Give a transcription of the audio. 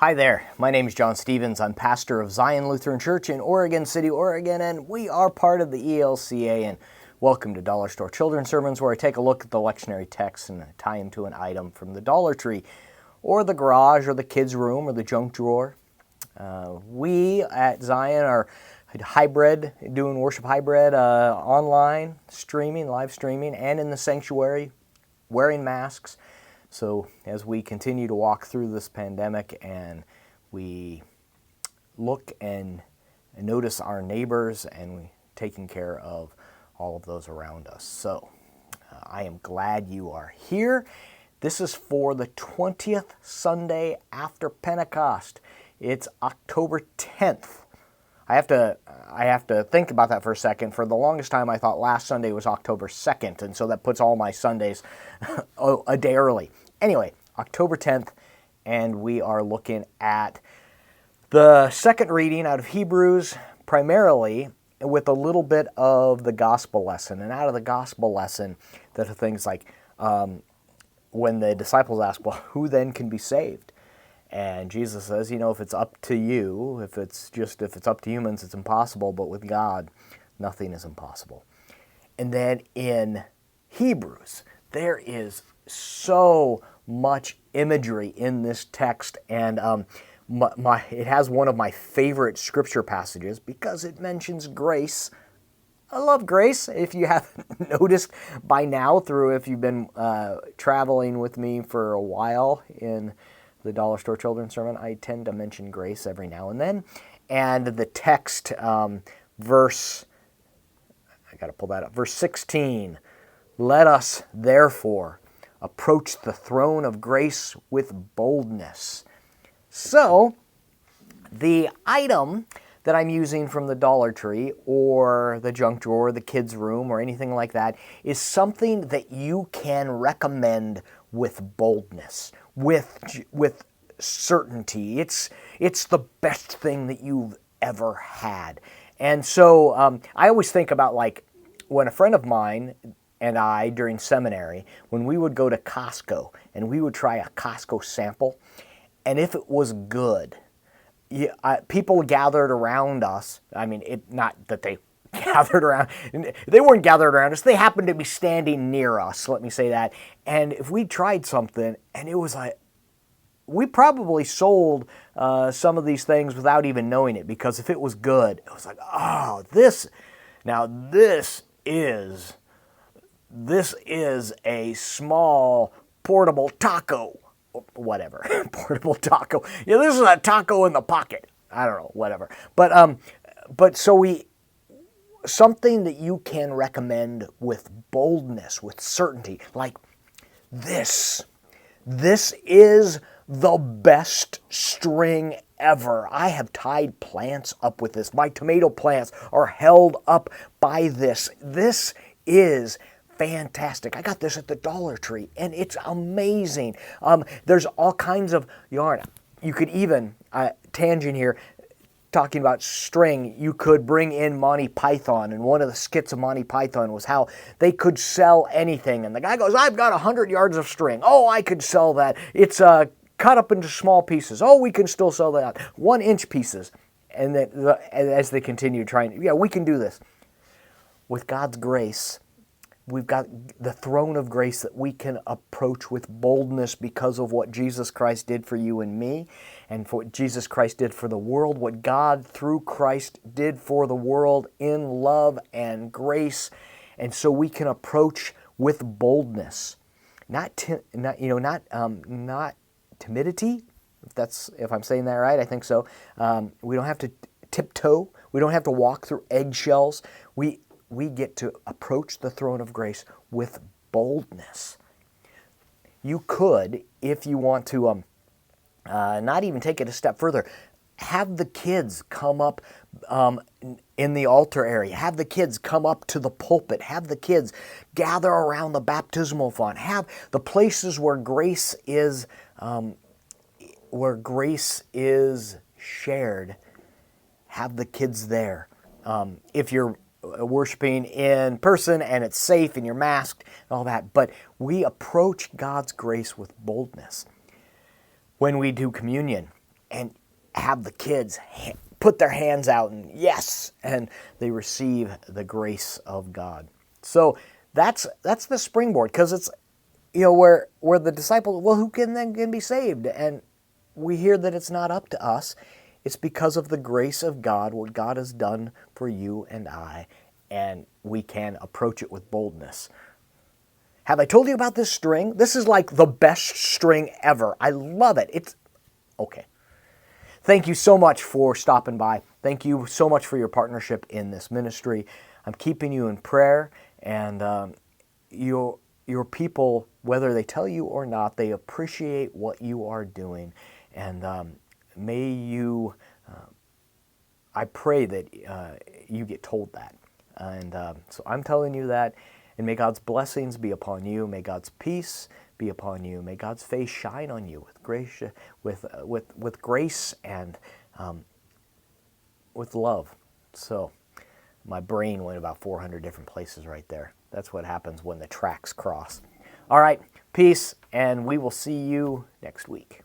Hi there, my name is John Stevens. I'm pastor of Zion Lutheran Church in Oregon City, Oregon, and we are part of the ELCA. And welcome to Dollar Store Children's Sermons, where I take a look at the lectionary text and tie them to an item from the Dollar Tree, or the garage, or the kids' room, or the junk drawer. We at Zion are hybrid, doing worship hybrid, online, streaming, live streaming, and in the sanctuary, wearing masks. So as we continue to walk through this pandemic and we look and notice our neighbors and we taking care of all of those around us. So I am glad you are here. This is for the 20th Sunday after Pentecost. It's October 10th. I have to think about that for a second. For the longest time, I thought last Sunday was October 2nd, and so that puts all my Sundays a day early. Anyway, October 10th, and we are looking at the second reading out of Hebrews, primarily with a little bit of the gospel lesson. And out of the gospel lesson, that are things like when the disciples ask, well, who then can be saved? And Jesus says, if it's up to you, if it's up to humans, it's impossible, but with God, nothing is impossible. And then in Hebrews, there is so much imagery in this text, and it has one of my favorite scripture passages because it mentions grace. I love grace. If you haven't noticed by now, if you've been traveling with me for a while in the Dollar Store Children's Sermon, I tend to mention grace every now and then. And the text, verse 16, let us therefore approach the throne of grace with boldness. So, the item that I'm using from the Dollar Tree or the junk drawer, the kids' room, or anything like that is something that you can recommend with boldness, with certainty. It's the best thing that you've ever had. And so I always think about when a friend of mine and I, during seminary, when we would go to Costco and we would try a Costco sample, and if it was good, people gathered around us. I mean, not that they gathered around. They weren't gathered around us. They happened to be standing near us, let me say that. And if we tried something and it was we probably sold some of these things without even knowing it, because if it was good, it was this is a small portable taco, whatever, portable taco. This is a taco in the pocket. I don't know, whatever. But something that you can recommend with boldness, with certainty, like this is the best string ever. I have tied plants up with this. My tomato plants are held up by this. This is fantastic. I got this at the Dollar Tree, and it's amazing. There's all kinds of yarn. You could even, tangent here, talking about string, you could bring in Monty Python, and one of the skits of Monty Python was how they could sell anything. And the guy goes, I've got 100 yards of string. Oh, I could sell that. It's cut up into small pieces. Oh, we can still sell that. 1-inch pieces. And then as they continue trying, we can do this. With God's grace, we've got the throne of grace that we can approach with boldness because of what Jesus Christ did for you and me, and for what Jesus Christ did for the world, what God through Christ did for the world in love and grace. And so we can approach with boldness, not timidity, if I'm saying that right. I think so. We don't have to tiptoe. We don't have to walk through eggshells. We get to approach the throne of grace with boldness. You could, if you want to not even take it a step further, have the kids come up in the altar area. Have the kids come up to the pulpit. Have the kids gather around the baptismal font. Have the places where grace is shared. Have the kids there. If you're worshiping in person and it's safe and you're masked and all that, but we approach God's grace with boldness. When we do communion, and have the kids put their hands out and yes, and they receive the grace of God. So that's the springboard, because it's, where the disciples, well, who can be saved? And we hear that it's not up to us. It's because of the grace of God, what God has done for you and I, and we can approach it with boldness. Have I told you about this string? This is like the best string ever. I love it. It's okay. Thank you so much for stopping by. Thank you so much for your partnership in this ministry. I'm keeping you in prayer, and your people, whether they tell you or not, they appreciate what you are doing. And may you, I pray that you get told that. And so I'm telling you that. And may God's blessings be upon you. May God's peace be upon you. May God's face shine on you with grace, with grace and with love. So my brain went about 400 different places right there. That's what happens when the tracks cross. All right, peace, and we will see you next week.